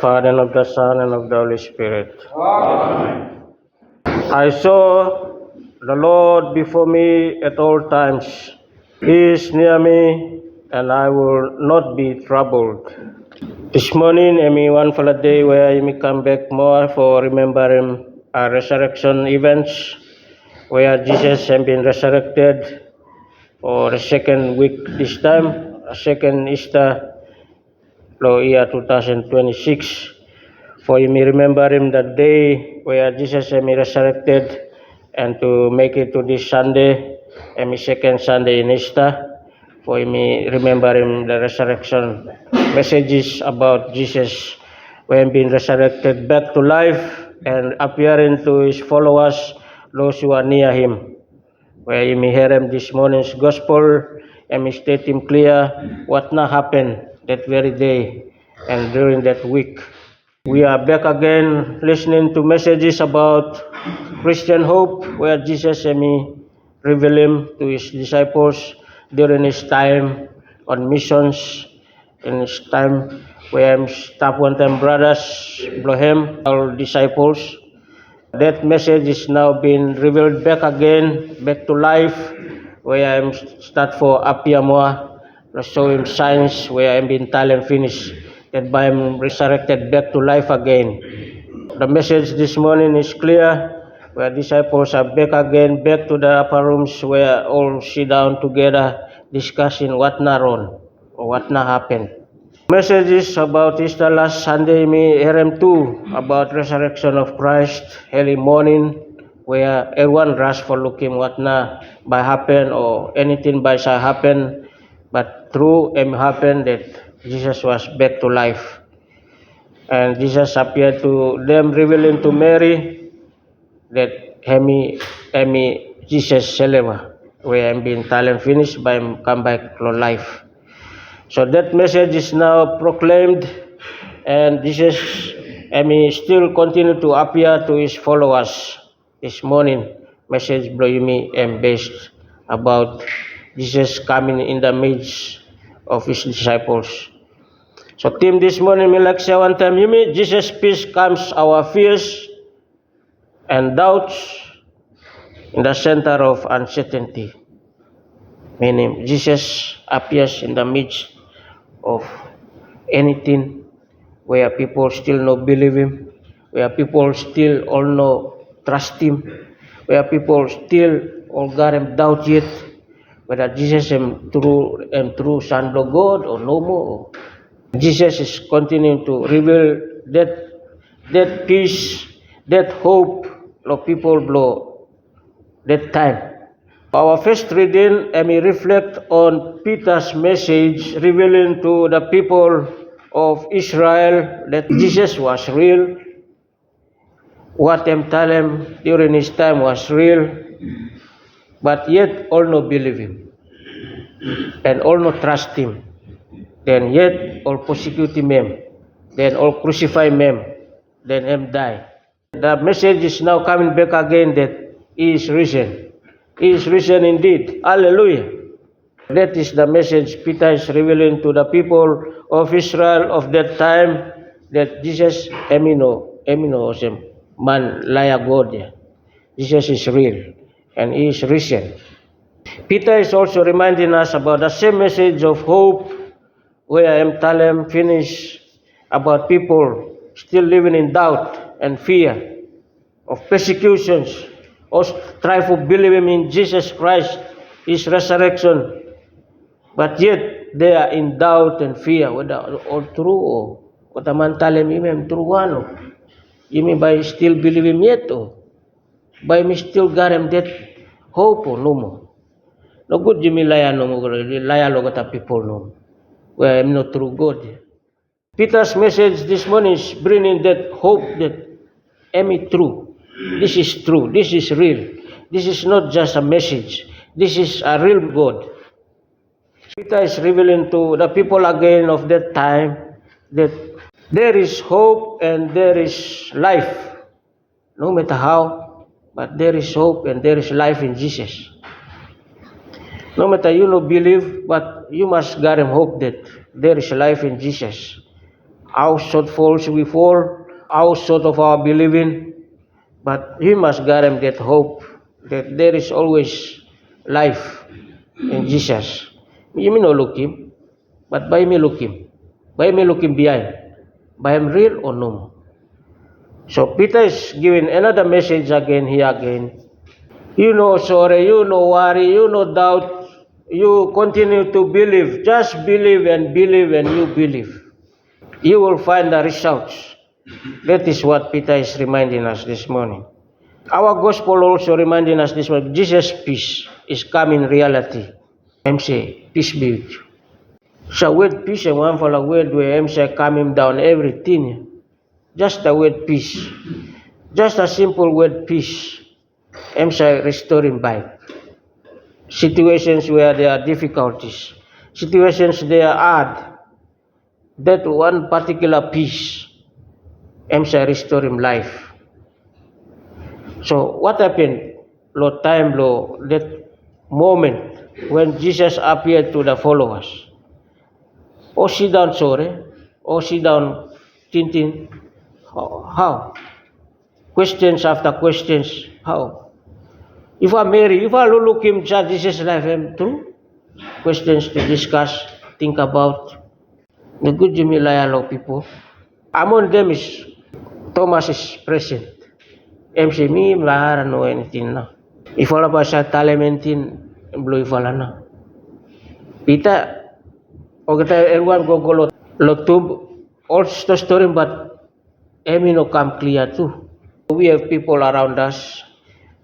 Father, and of the Son, and of the Holy Spirit. Amen. I saw the Lord before me at all times. He is near me, and I will not be troubled. This morning, one for a day where I may come back more for remembering our resurrection events, where Jesus has been resurrected for the second week this time, a second Easter, year 2026. For you may remember him that day where Jesus has been resurrected, and to make it to this Sunday, second Sunday in Easter. For you may remember him the resurrection messages about Jesus when being resurrected back to life and appearing to his followers, those who are near him. Where you may hear him this morning's gospel and may state him clear what now happened that very day and during that week. We are back again listening to messages about Christian hope, where Jesus may reveal him to his disciples during his time on missions, in his time where he stopped one time brothers, Blohem, our disciples. That message is now being revealed back again, back to life, where I start for appear more, show him signs where I'm being talent finished, that by him resurrected back to life again. The message this morning is clear, where disciples are back again, back to the upper rooms where all sit down together discussing what na wrong or what na happened. Messages about Easter last Sunday, me RM2 about resurrection of Christ, early morning, where everyone rushed for looking what na by happen or anything by shall happen, but true happened that Jesus was back to life. And Jesus appeared to them, revealing to Mary that Jesus Seleva, where I'm being talent finished by him come back to life. So that message is now proclaimed, and Jesus still continue to appear to his followers. This morning, message me based about Jesus coming in the midst of his disciples. So team this morning, me like say one time, Jesus' peace comes our fears and doubts in the center of uncertainty. Meaning, Jesus appears in the midst of anything where people still not believe him, where people still all no trust him, where people still all got him doubt yet, whether Jesus is true Son of God or no more. Jesus is continuing to reveal that peace, that hope of people blow that time. Our first reading, we reflect on Peter's message revealing to the people of Israel that Jesus was real. What them tell him during his time was real, but yet all no believe him and all no trust him. Then yet all persecute him, then all crucify him, then him die. The message is now coming back again that he is risen. He is risen indeed. Hallelujah. That is the message Peter is revealing to the people of Israel of that time, that Jesus man liar God. Jesus is real and he is risen. Peter is also reminding us about the same message of hope, where I am telling finish about people still living in doubt and fear of persecutions, or try to believe in Jesus Christ, his resurrection, but yet they are in doubt and fear whether all true or what a man tell him true one. You mean by still believe him yet or by me still got him that hope or no more. No good you mean liar no more, liar logota people no. Where I'm not true God. Peter's message this morning is bringing that hope that am true. This is true. This is real. This is not just a message. This is a real God. Peter is revealing to the people again of that time that there is hope and there is life. No matter how, but there is hope and there is life in Jesus. No matter you no believe, but you must get him hope that there is life in Jesus. how short falls we fall, how short of our believing, but we must guard them that hope that there is always life in Jesus. You may not look him, but by me look him. By me look him behind. By him real or no. So Peter is giving another message again here again. You know sorry, you know worry, you know doubt. You continue to believe. Just believe and you believe. You will find the results. That is what Peter is reminding us this morning. Our gospel also reminding us this morning, Jesus' peace is coming reality. I'm saying, peace be with you. So word peace and one for the word where I'm saying coming down everything. Just the word peace. Just a simple word peace. I'm saying restoring back. Situations where there are difficulties. Situations there are hard. That one particular peace. I'm saying restoring life. So what happened? Lord time, Lord, that moment when Jesus appeared to the followers. Oh, sit down, sorry. Oh, sit down, Tintin. How? Questions after questions. How? If I marry, if I look him, Jesus' life, I'm true. Questions to discuss, think about. The good Jimmy Layalo people. Among them is Thomas is present. MC me, I don't know anything now. If all of us are talented, blue if all na. Peter, okay, everyone go lot to all story, but Emi no come clear too. We have people around us,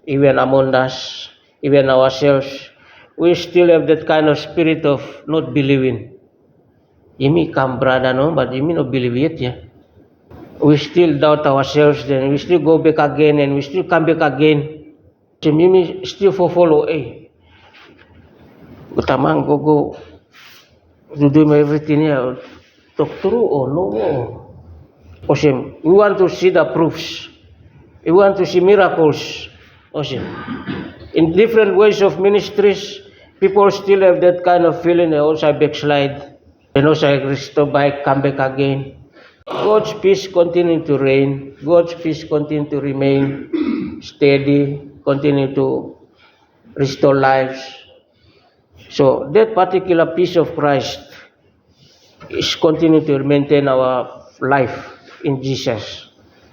even among us, even ourselves. We still have that kind of spirit of not believing. Emi come brother no, but Emi no believe it yeah. We still doubt ourselves, then we still go back again, and we still come back again. So Mimi still follow. Utamang go to do everything here. Talk true or no? Awesome. We want to see the proofs. We want to see miracles. Awesome. In different ways of ministries, people still have that kind of feeling. They also backslide. And also restore back, come back again. God's peace continue to reign. God's peace continue to remain steady. Continue to restore lives. So that particular peace of Christ is continue to maintain our life in Jesus.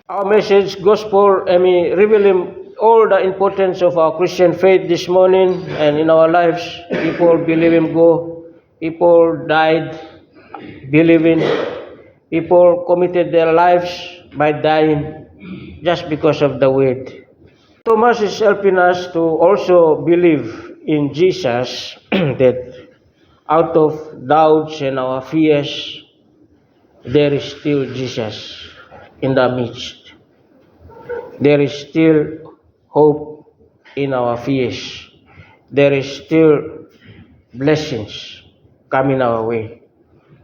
Our message, gospel, revealing all the importance of our Christian faith this morning and in our lives. People believe in God. People died believing. People committed their lives by dying just because of the word. Thomas is helping us to also believe in Jesus that out of doubts and our fears, there is still Jesus in the midst. There is still hope in our fears. There is still blessings coming our way.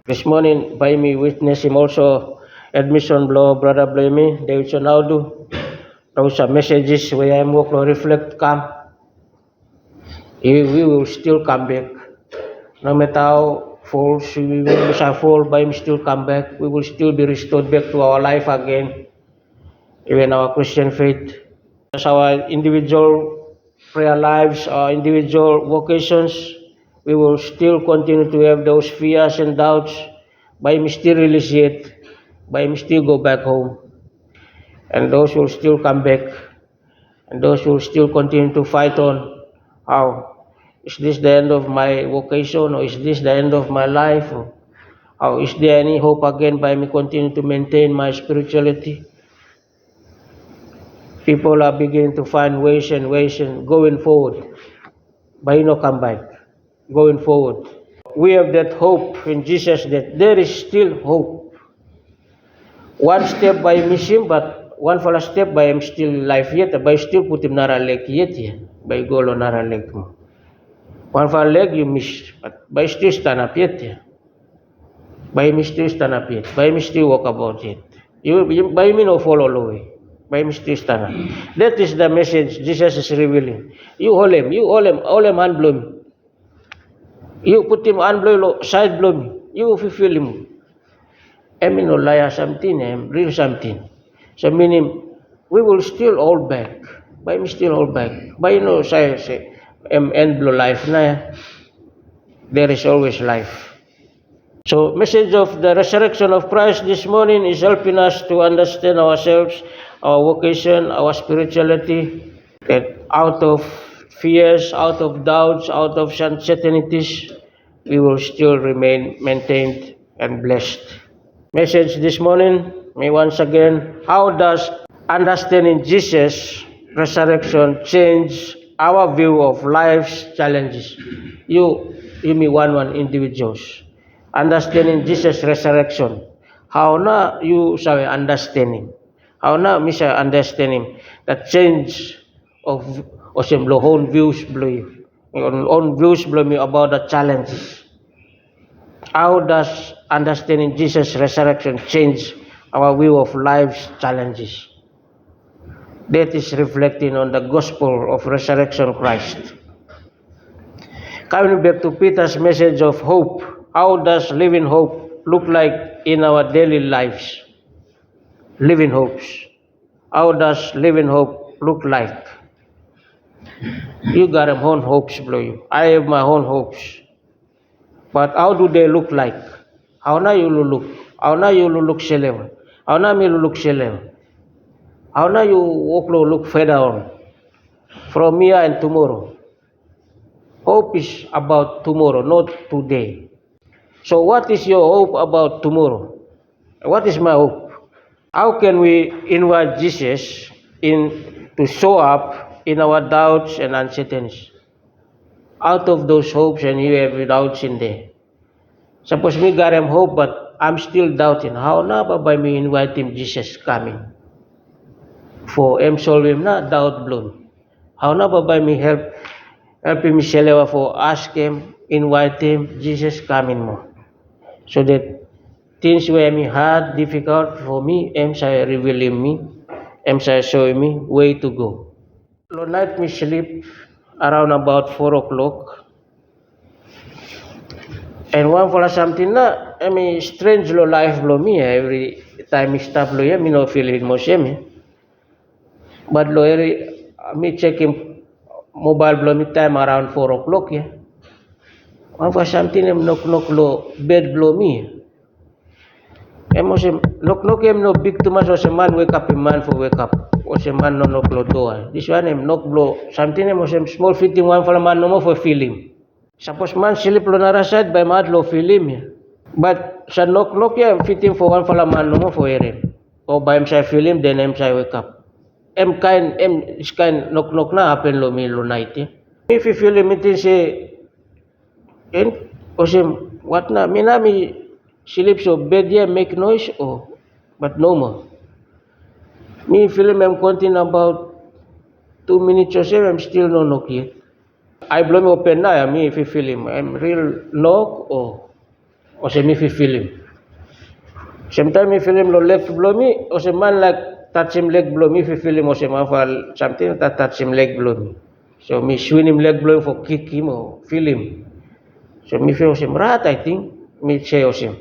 This morning, by me witness him also, admission blow, brother blame me, David Sonaudu. Those are messages where I walk or reflect, come. We will still come back. No matter how false we will fall, by him still come back. We will still be restored back to our life again. Even our Christian faith. As our individual prayer lives, our individual vocations, we will still continue to have those fears and doubts. By him still release it. By him still go back home. And those will still come back. And those will still continue to fight on. How? Is this the end of my vocation, or is this the end of my life? Or how? Is there any hope again by me continue to maintain my spirituality? People are beginning to find ways and going forward. But no come back. Going forward. We have that hope in Jesus that there is still hope. One step by miss him, but one for a step by him still life yet, by still put him nara leg yet, by golo nara leg mo. One for a leg you miss, but by still stand up yet, by him still stand up yet, by him still walk about it. You by me no follow the way, by him still stand up. That is the message Jesus is revealing. You hold him hand blow me. You put him hand blow, side blow me. You fulfill him. no laya something, real something. So meaning, we will still hold back. But we still hold back. But say, end blow life na, there is always life. So, message of the resurrection of Christ this morning is helping us to understand ourselves, our vocation, our spirituality, that out of fears, out of doubts, out of uncertainties, we will still remain maintained and blessed. Message this morning, may once again, how does understanding Jesus' resurrection change our view of life's challenges? You me one individuals. Understanding Jesus' resurrection. How na you sa understanding? How na mi sa understanding that change of osim lohon views blow on views blow me about the challenges. How does understanding Jesus' resurrection change our view of life's challenges? That is reflecting on the gospel of resurrection Christ. Coming back to Peter's message of hope, how does living hope look like in our daily lives? Living hopes. How does living hope look like? You got your own hopes, blow you. I have my own hopes. But how do they look like? How na you look? How na you look selewa? How na me look selewa? How na you look further on? From here and tomorrow. Hope is about tomorrow, not today. So what is your hope about tomorrow? What is my hope? How can we invite Jesus in to show up in our doubts and uncertainties? Out of those hopes, and you have doubts in there. Suppose me got him hope, but I'm still doubting. How na ba by me invite him Jesus coming? For him solve him na doubt blown. How na ba by me help him selewa for ask him, invite him, Jesus coming mo. So that things where me hard, difficult for me, him say revealing me, him say showing me way to go. Last night me sleep around about 4 o'clock. And one for something na, I mean, strange low life blow me every time me stop low me no feel it most me. But low me check him mobile blow me time around 4 o'clock yeah. One for something him knock low bed blow me. Emo se knock him no big too much or se man wake up, a man for wake up. Or se man no knock low door. This one him knock blow something him se small fitting one for a man no more for feeling. Suppose man sleep lo na side by mad lo feeling yeah. But sa knock yeah fitting for one for a man no more for hearing. Or by him say feeling then him say wake up. This kind knock na happen lo me lo night yeah. If you feel him it say and or say what na me sleep so bed yeah make noise oh but no more. Me film I'm counting about 2 minutes or so I'm still no knock yet. I blow me open na me if you feel him I'm real knock or say me if you feel him. Sometimes me feel him lo leg blow me or say man like touch him leg blow me if you feel him or say man for something that touch him leg blow me. So me swing him leg blow for kick him or feel him. So me feel him rat I think me say him.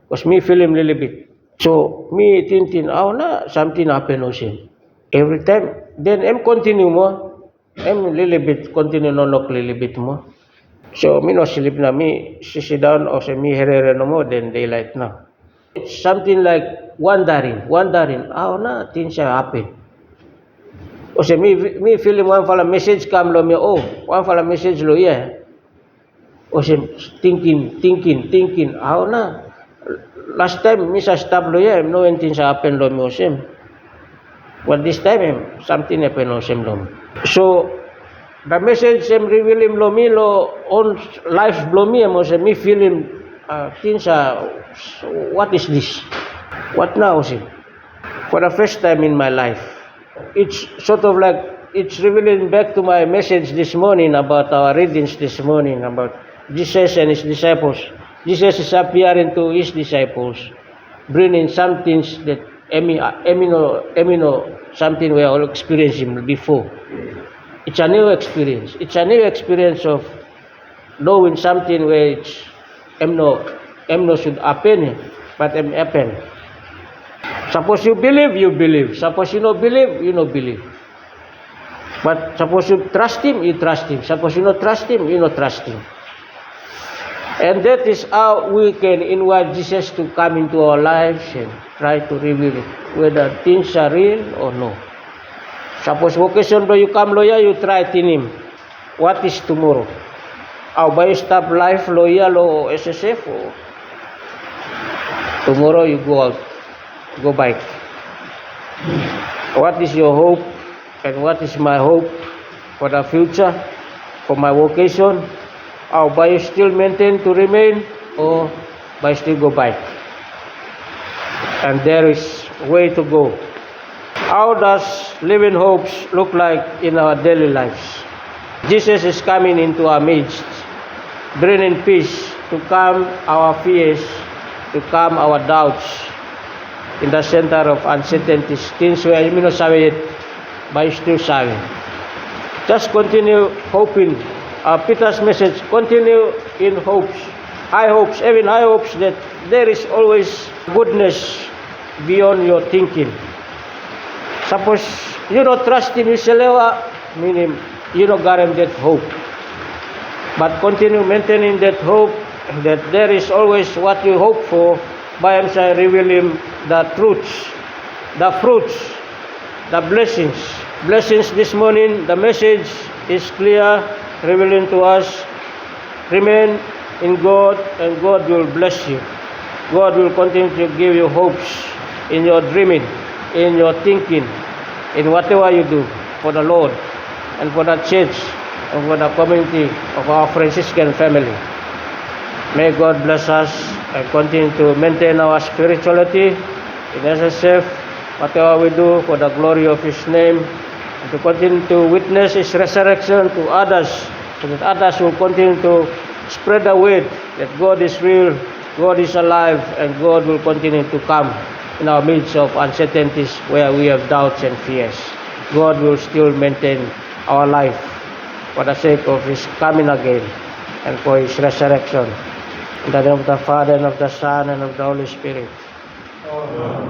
Because me feel him little bit. So me thinking, oh na something happen him. Every time. Then I'm continue more. I'm little bit continue no knock little bit more. So me no sleep na me sit down or say me here no more then daylight na. It's something like wondering. Oh na things happen. O say me feel him one fala message come lo me oh one fala message lo yeah. O say thinking. How na? Last time, me sa stop lo yeah, no anything sa happen lo me osem. But this time, something happen osem lo me. So, the message sem reveal him lo me lo on life blow me osem me feel him things what is this? What now osem? For the first time in my life, it's sort of like it's revealing back to my message this morning about our readings this morning about Jesus and his disciples. Jesus is appearing to his disciples, bringing some things that something we all experiencing before. It's a new experience. It's a new experience of knowing something where it's emno should happen. but it happen. Suppose you believe, you believe. Suppose you not believe, you not believe. But suppose you trust Him, you trust Him. Suppose you not trust Him, you not trust Him. And that is how we can invite Jesus to come into our lives and try to reveal it, whether things are real or no. Suppose vocation do you come lawyer, you try it in Him. What is tomorrow? How by you stop life loyal or SSF or tomorrow you go out, go back. What is your hope and what is my hope for the future, for my vocation? How by you still maintain to remain or by still go back? And there is way to go. How does living hopes look like in our daily lives? Jesus is coming into our midst, bringing peace to calm our fears, to calm our doubts in the center of uncertainties. Things where you not sabi it, but you still sabi. Just continue hoping. Peter's message, continue in hopes, high hopes, even high hopes that there is always goodness beyond your thinking. Suppose you don't trust Him, you say, meaning you don't guarantee that hope. But continue maintaining that hope, that there is always what you hope for by Him revealing the truths, the fruits, the blessings. Blessings this morning, the message is clear, revealing to us, remain in God and God will bless you. God will continue to give you hopes in your dreaming, in your thinking, in whatever you do for the Lord and for the church and for the community of our Franciscan family. May God bless us and continue to maintain our spirituality in SSF, whatever we do for the glory of His name, and to continue to witness His resurrection to others, so that others will continue to spread the word that God is real, God is alive, and God will continue to come in our midst of uncertainties where we have doubts and fears. God will still maintain our life for the sake of His coming again and for His resurrection. In the name of the Father, and of the Son, and of the Holy Spirit. Amen.